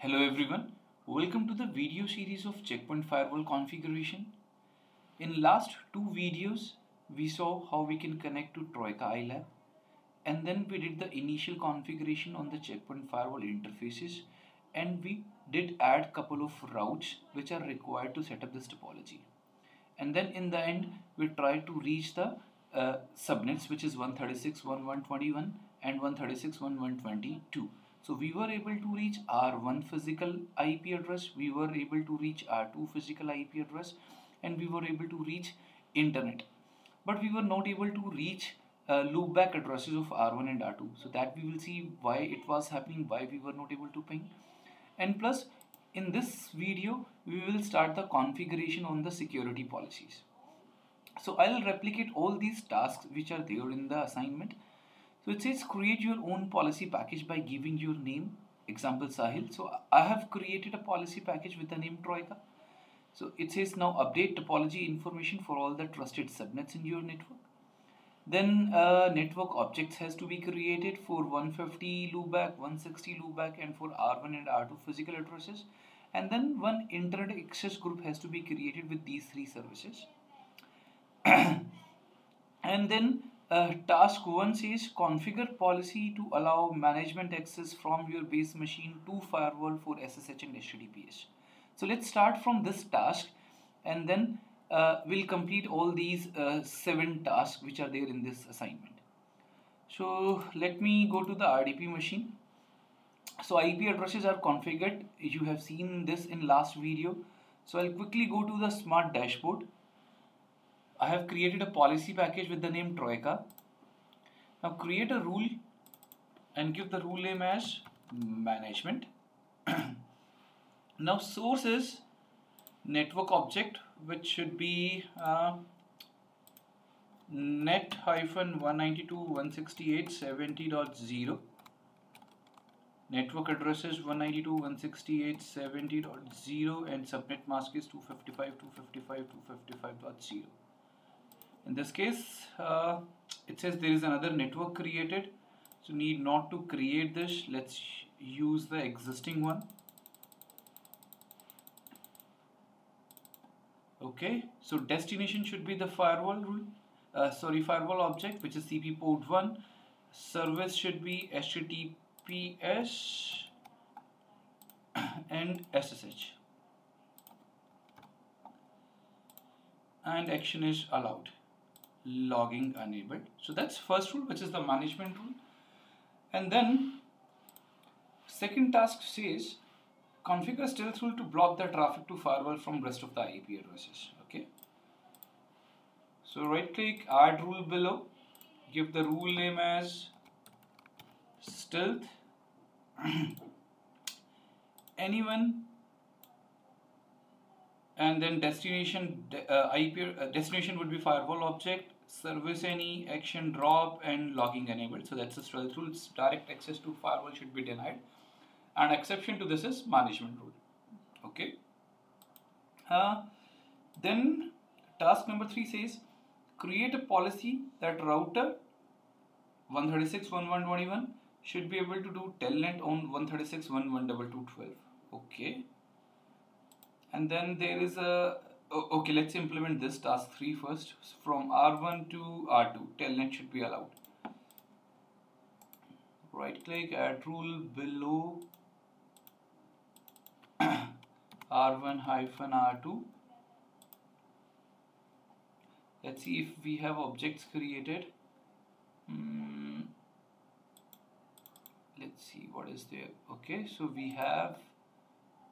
Hello everyone, welcome to the video series of Checkpoint Firewall configuration. In last two videos, we saw how we can connect to Troika iLab, and then we did the initial configuration on the Checkpoint Firewall interfaces, and we did add couple of routes which are required to set up this topology. And then in the end, we tried to reach the subnets, which is 136.1.121 and 136.1.122. So we were able to reach R1 physical IP address, we were able to reach R2 physical IP address, and we were able to reach internet. But we were not able to reach loopback addresses of R1 and R2. So that we will see why it was happening, why we were not able to ping. And plus, in this video, we will start the configuration on the security policies. So I'll replicate all these tasks which are there in the assignment. So it says create your own policy package by giving your name, example Sahil. So I have created a policy package with the name Troika. So it says now update topology information for all the trusted subnets in your network. Then network objects has to be created for 150 loopback, 160 loopback, and for R1 and R2 physical addresses. And then one internet access group has to be created with these three services. And then task 1 says configure policy to allow management access from your base machine to firewall for SSH and HTTPS. So let's start from this task, and then we'll complete all these 7 tasks which are there in this assignment. So let me go to the RDP machine. So IP addresses are configured. You have seen this in last video. So I'll quickly go to the smart dashboard. I have created a policy package with the name Troika. Now create a rule and give the rule name as management. Now source is network object, which should be net-192.168.70.0. Network address is 192.168.70.0 and subnet mask is 255.255.255.0. In this case, it says there is another network created, so need not to create this. Let's use the existing one. Okay, so destination should be the firewall rule. Firewall object, which is CP port 1. Service should be HTTPS and SSH. And action is allowed. Logging enabled. So that's first rule, which is the management rule. And then second task says configure stealth rule to block the traffic to firewall from rest of the IP addresses. Okay. So right click, add rule below, give the rule name as stealth. Anyone, and then destination destination would be firewall object, service any, action drop, and logging enabled. So that's the stealth rule. Direct access to firewall should be denied, and exception to this is management rule. Okay. Then task number 3 says create a policy that router 136.1.1.21 should be able to do telnet on 136.1.1.22.12. Okay. And then there is a okay, let's implement this task 3 first. From R1 to R2, telnet should be allowed. Right click, add rule below R1-R2. Let's see if we have objects created. Let's see what is there. Okay, so we have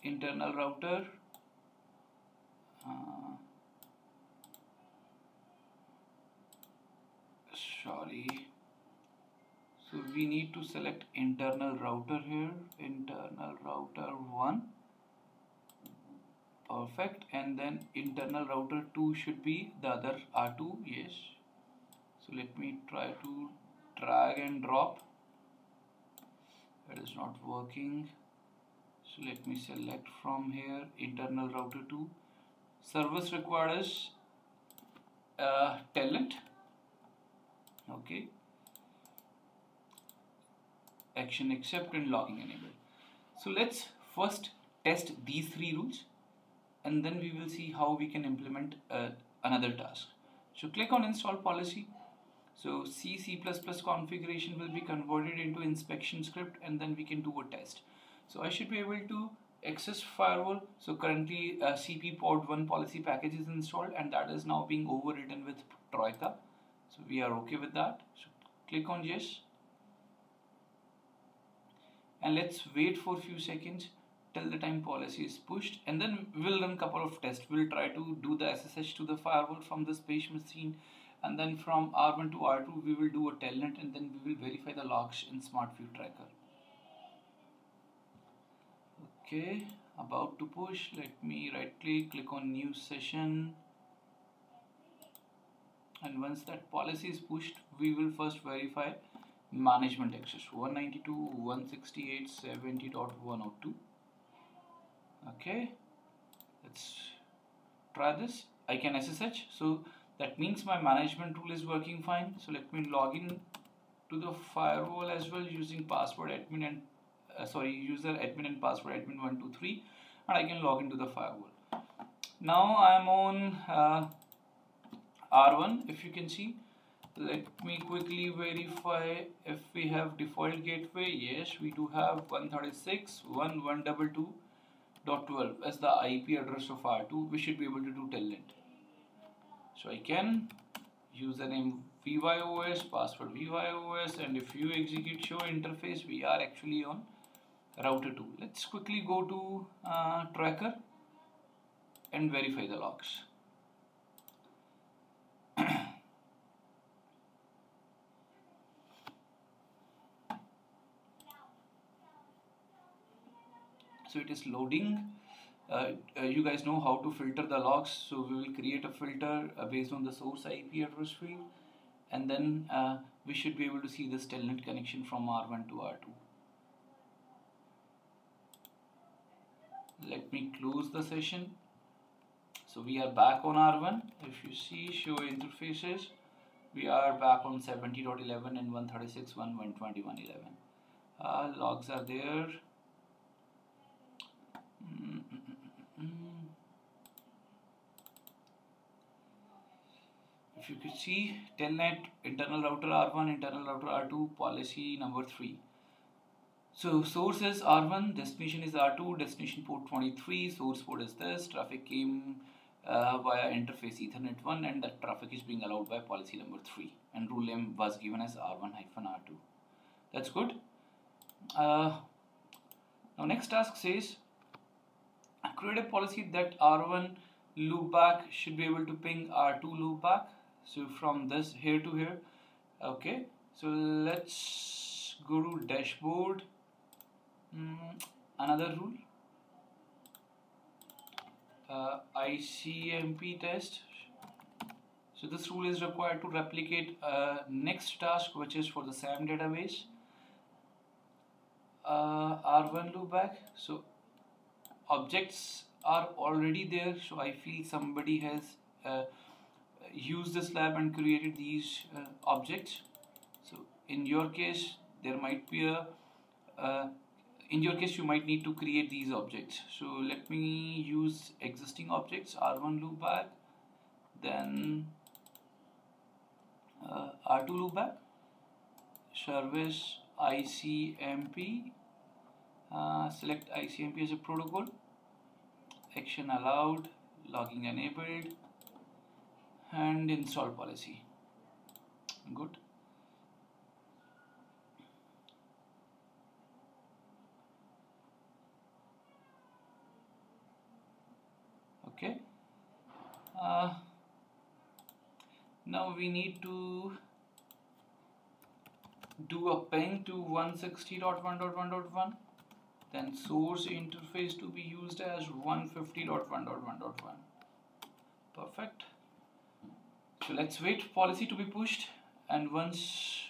internal router. So we need to select internal router here, internal router 1. Perfect. And then internal router 2 should be the other R2. Yes. So let me try to drag and drop. It is not working. So let me select from here internal router 2. Service required is telnet. Okay. Action accept and logging enabled. So let's first test these three rules, and then we will see how we can implement another task. So click on install policy. So C++ configuration will be converted into inspection script, and then we can do a test. So I should be able to access firewall. So currently CP pod 1 policy package is installed, and that is now being overwritten with Troika. So we are okay with that. So click on yes, and let's wait for a few seconds till the time policy is pushed, and then we'll run a couple of tests. We'll try to do the SSH to the firewall from the space machine, and then from R1 to R2 we will do a telnet, and then we will verify the logs in SmartView Tracker. Okay, about to push. Let me right click on new session, and once that policy is pushed, we will first verify management access 192.168.70.102. Okay, let's try this. I can SSH, so that means my management rule is working fine. So let me log in to the firewall as well using password admin and user admin and password admin123, and I can log into the firewall. Now I am on R1. If you can see, let me quickly verify if we have default gateway. Yes, we do have 136.1.122.12 as the IP address of R2. We should be able to do telnet. So I can username VYOS, password VYOS, and if you execute show interface, we are actually on router 2. Let's quickly go to tracker and verify the logs. So it is loading. You guys know how to filter the logs, so we will create a filter based on the source IP address field, and then we should be able to see this telnet connection from R1 to R2. Let me close the session. So we are back on R1. If you see show interfaces, we are back on 70.11 and 136.1.121.11. Logs are there. If you could see telnet internal router R1, internal router R2, policy number 3. So source is R1, destination is R2, destination port 23, source port is this, traffic came via interface Ethernet 1, and that traffic is being allowed by policy number 3, and rule name was given as R1-R2. That's good. Now next task says create a policy that R1 loopback should be able to ping R2 loopback. So from this here to here. Okay, so let's go to dashboard. Another rule, ICMP test. So this rule is required to replicate next task, which is for the SAM database. R1 loopback. So objects are already there, so I feel somebody has used this lab and created these objects. So in your case, there might be a in your case you might need to create these objects. So let me use existing objects, R1 loopback, then R2 loopback, service ICMP, select ICMP as a protocol, action allowed, logging enabled, and install policy. Good. Okay. Now we need to do a ping to 160.1.1.1, then source interface to be used as 150.1.1.1. Perfect. So let's wait policy to be pushed, and once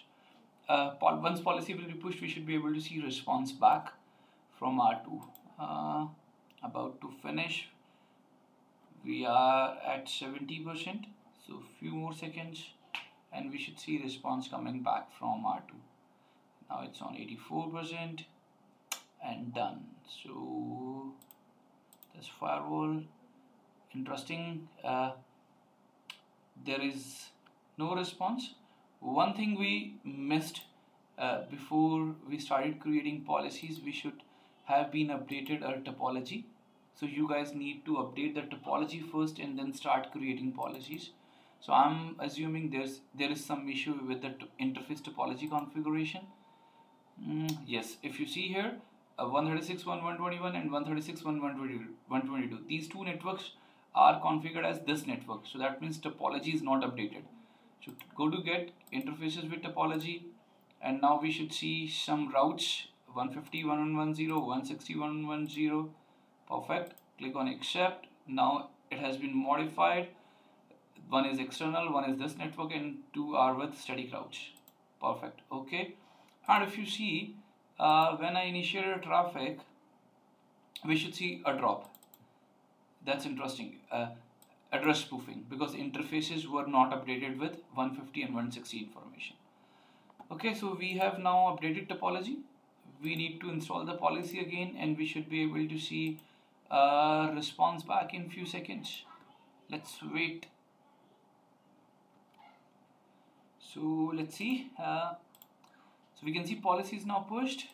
policy will be pushed, we should be able to see response back from R2. About to finish. We are at 70%, so few more seconds and we should see response coming back from R2. Now it's on 84% and done. So this firewall, interesting. There is no response. One thing we missed before we started creating policies, we should have been updated our topology. So you guys need to update the topology first and then start creating policies. So I'm assuming there is some issue with the interface topology configuration. Yes, if you see here, 136.1.121 and 136.1.122, these two networks are configured as this network. So that means topology is not updated. So go to get interfaces with topology, and now we should see some routes 150.1.1.10, 160.1.1.10. Perfect. Click on accept. Now it has been modified. One is external, one is this network, and two are with static routes. Perfect. Okay. And if you see, when I initiated traffic, we should see a drop. That's interesting. Address spoofing, because interfaces were not updated with 150 and 160 information. Okay, so we have now updated topology. We need to install the policy again, and we should be able to see a response back in few seconds. Let's wait. So let's see. So we can see policy is now pushed,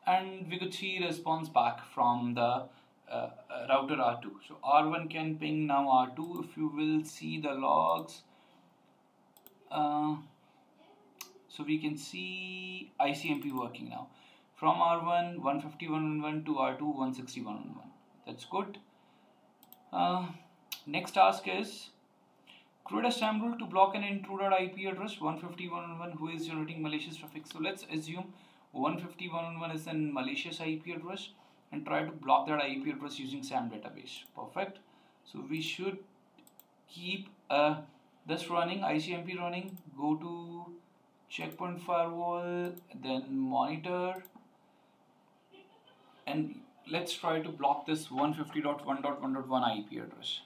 and we could see response back from the router R2. So R1 can ping now R2. If you will see the logs, so we can see ICMP working now from R1 150.1.1 to R2 160.1.1. That's good. Next task is create a SAM rule to block an intruder IP address 150.1.1 who is generating malicious traffic. So let's assume 150.1.1 is a malicious IP address, and try to block that IP address using SAM database. Perfect. So we should keep this running, ICMP running. Go to checkpoint firewall, then monitor, and let's try to block this 150.1.1.1 IP address.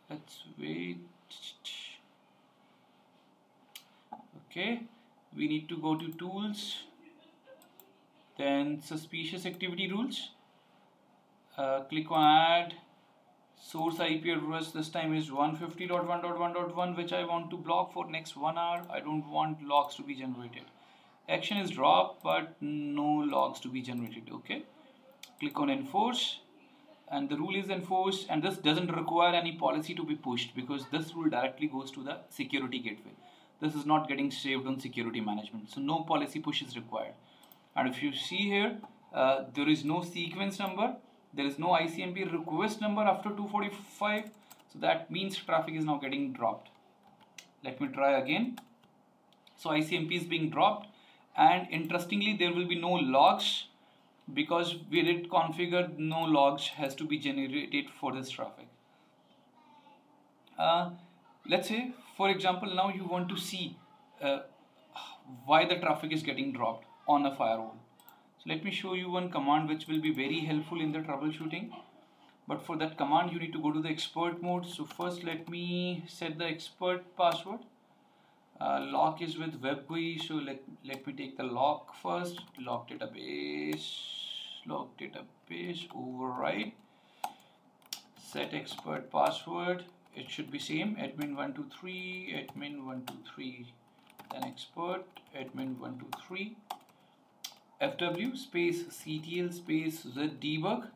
Let's wait. Okay, we need to go to tools, then suspicious activity rules. Click on add source IP address. This time is 150.1.1.1, which I want to block for next 1 hour. I don't want logs to be generated. Action is drop, but no logs to be generated. Okay, click on enforce, and the rule is enforced, and this doesn't require any policy to be pushed because this rule directly goes to the security gateway. This is not getting saved on security management, so no policy push is required. And if you see here, there is no sequence number, there is no ICMP request number after 245, so that means traffic is now getting dropped. Let me try again. So ICMP is being dropped, and interestingly there will be no logs because we did configure no logs has to be generated for this traffic. Let's say, for example, now you want to see why the traffic is getting dropped on a firewall. So let me show you one command which will be very helpful in the troubleshooting. But for that command, you need to go to the expert mode. So first, let me set the expert password. Lock is with web GUI, so let me take the lock first. Lock database, override, set expert password. It should be same, admin123, admin123, then expert, admin123, fw space ctl space zdebug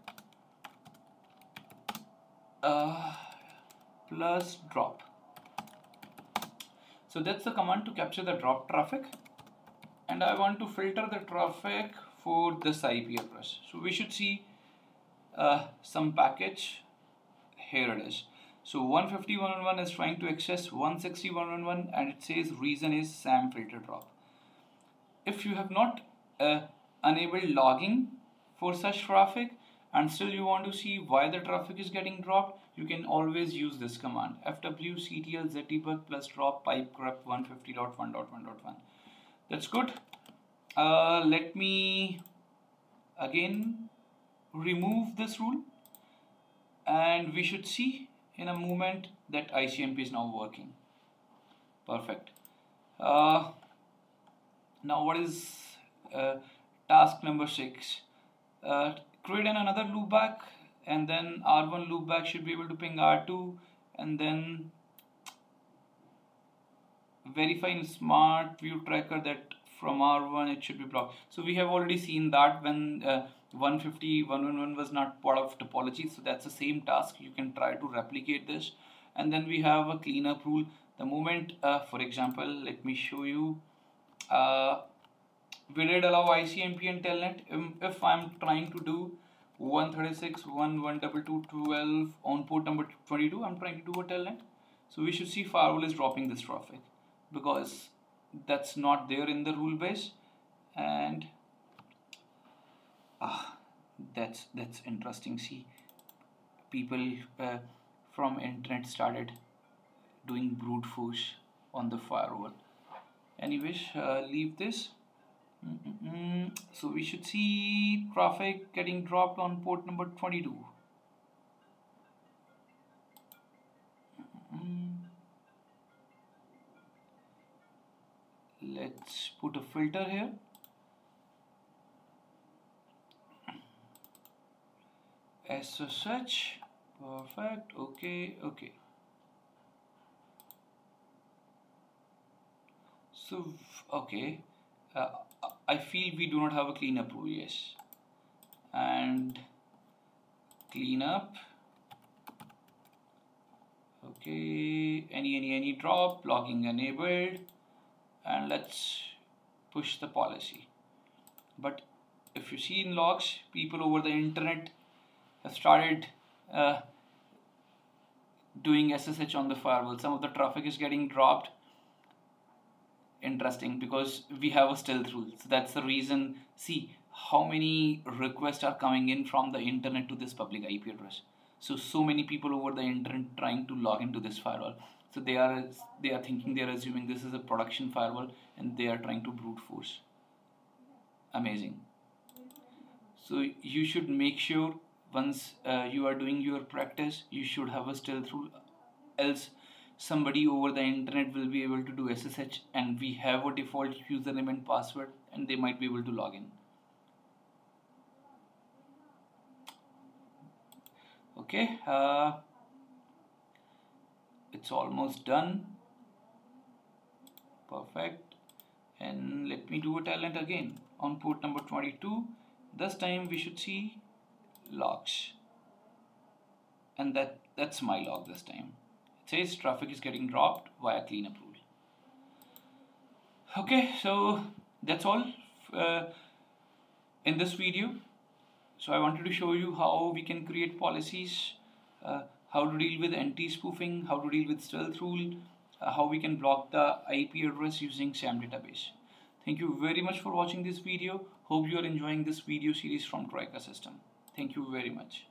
plus drop. So that's the command to capture the drop traffic, and I want to filter the traffic for this IP address. So we should see some package. Here it is. So 150.1.1 is trying to access 160.1.1, and it says reason is SAM filter drop. If you have not enabled logging for such traffic and still you want to see why the traffic is getting dropped, you can always use this command, fw ctl zdebug plus drop pipe grep 150.1.1.1. That's good. Let me again remove this rule, and we should see in a moment that ICMP is now working. Perfect. Now what is uh, task number 6? Create another loopback, and then R1 loopback should be able to ping R2, and then verify in smart view tracker that from R1 it should be blocked. So we have already seen that when 150.111 was not part of topology, so that's the same task. You can try to replicate this. And then we have a cleanup rule. The moment, for example, let me show you. We did allow ICMP and telnet. If I'm trying to do 136.1.122.12 on port number 22, I'm trying to do a telnet. So we should see firewall is dropping this traffic, because that's not there in the rule base. And that's interesting. See, people from internet started doing brute force on the firewall. Anyways, leave this. So we should see traffic getting dropped on port number 22. Let's put a filter here. SSH. Perfect. Okay. So okay, I feel we do not have a cleanup rule. Yes, and cleanup. Okay, any drop, logging enabled, and let's push the policy. But if you see in logs, people over the internet have started doing SSH on the firewall. Some of the traffic is getting dropped. Interesting, because we have a stealth rule. So that's the reason. See how many requests are coming in from the internet to this public IP address. So many people over the internet trying to log into this firewall. So they are thinking, they are assuming this is a production firewall, and they are trying to brute force. Amazing. So you should make sure once you are doing your practice, you should have a stealth rule, else somebody over the internet will be able to do SSH, and we have a default username and password, and they might be able to log in. Okay, it's almost done. Perfect. And let me do a telnet again on port number 22. This time we should see logs, and that's my log this time. It says traffic is getting dropped via cleanup rule. Okay, so that's all in this video. So I wanted to show you how we can create policies, how to deal with anti-spoofing, how to deal with stealth rule, how we can block the IP address using SAM database. Thank you very much for watching this video. Hope you are enjoying this video series from Troika System. Thank you very much.